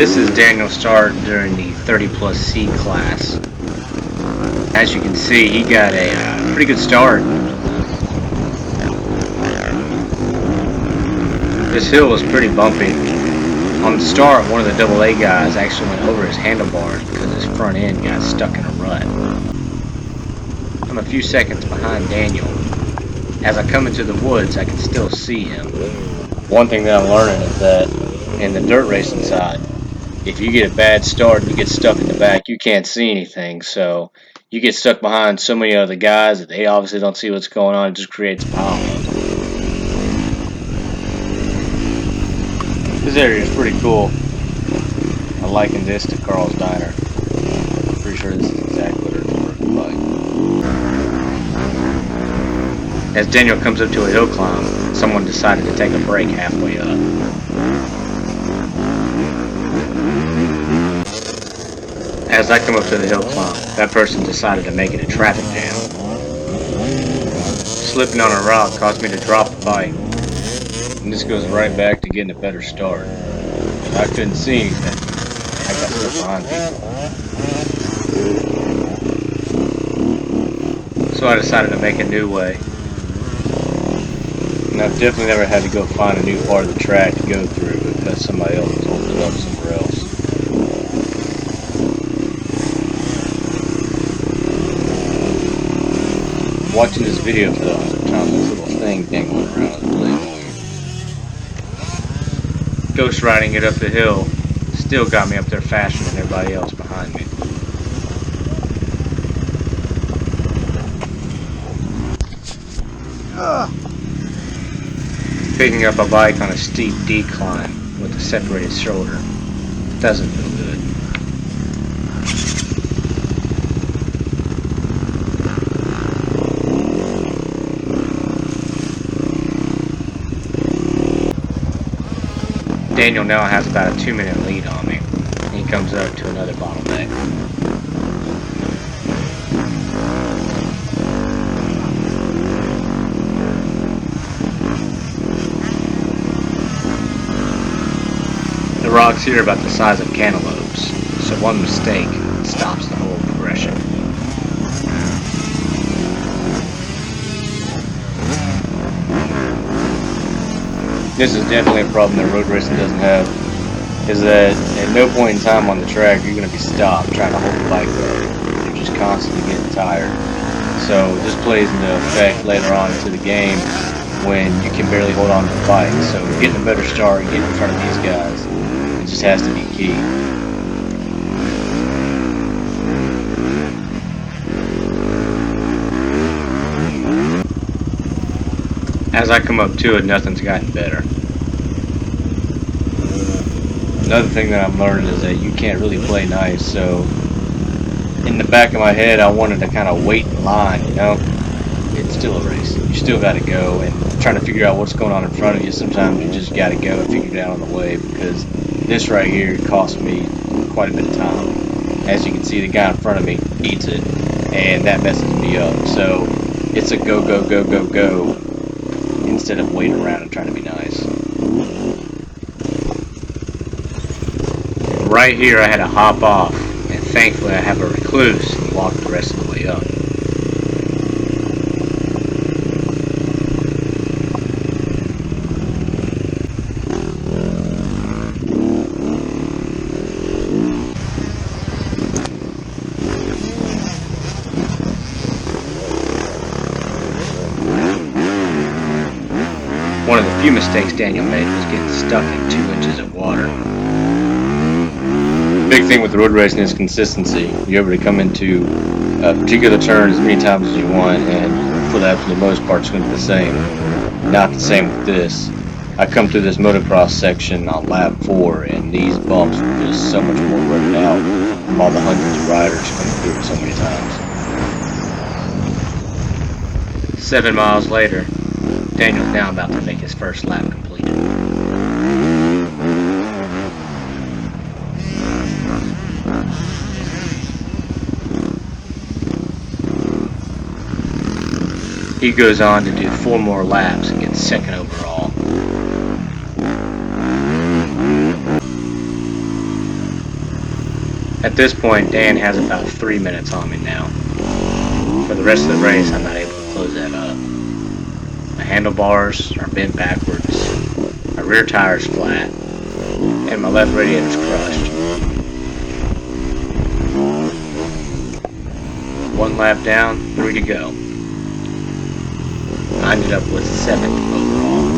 This is Daniel's start during the 30 plus C class. As you can see, he got a pretty good start. This hill was pretty bumpy. On the start, one of the AA guys actually went over his handlebars because his front end got stuck in a rut. I'm a few seconds behind Daniel. As I come into the woods, I can still see him. One thing that I'm learning is that in the dirt racing side, if you get a bad start and you get stuck in the back, you can't see anything. So you get stuck behind so many other guys that they obviously don't see what's going on. It just creates problems. This area is pretty cool. I liken this to Carl's Diner. Pretty sure this is exactly what it's working like. As Daniel comes up to a hill climb, someone decided to take a break halfway up. As I come up to the hill climb, that person decided to make it a traffic jam. Slipping on a rock caused me to drop the bike. And this goes right back to getting a better start. I couldn't see anything. I got stuck behind people. So I decided to make a new way. And I've definitely never had to go find a new part of the track to go through because somebody else has opened it up somewhere else. Watching this video for the 100th time, this little thing dangling around is really annoying. Ghost riding it up the hill still got me up there faster than everybody else behind me. Picking up a bike on a steep decline with a separated shoulder doesn't feel good. Daniel now has about a 2-minute lead on me. He comes up to another bottleneck. The rocks here are about the size of cantaloupes, so one mistake stops the whole progression. This is definitely a problem that road racing doesn't have, is that at no point in time on the track you're going to be stopped trying to hold the bike up. You're just constantly getting tired. So this plays into effect later on into the game when you can barely hold on to the bike. So getting a better start, getting in front of these guys, it just has to be key. As I come up to it, nothing's gotten better. Another thing that I'm learning is that you can't really play nice, so in the back of my head I wanted to kind of wait in line, you know? It's still a race. You still got to go, and trying to figure out what's going on in front of you, sometimes you just got to go and figure it out on the way, because this right here cost me quite a bit of time. As you can see, the guy in front of me eats it, and that messes me up. So it's a go, go, go, go, go, instead of waiting around and trying to be nice. Right here I had to hop off, and thankfully I have a recluse and walk the rest of the way up. One of the few mistakes Daniel made was getting stuck in 2 inches of water. The big thing with road racing is consistency. You're able to come into a particular turn as many times as you want, and for the absolute most part it's going to be the same. Not the same with this. I come through this motocross section on lap 4, and these bumps were just so much more worked out from all the hundreds of riders coming through it so many times. 7 miles later, Daniel's now about to make his first lap completed. He goes on to do 4 more laps and gets second overall. At this point, Dan has about 3 minutes on me now. For the rest of the race, I'm not able to close that up. My handlebars are bent backwards, my rear tire's flat, and my left radiator's crushed. 1 lap down, 3 to go. I ended up with 7th overall.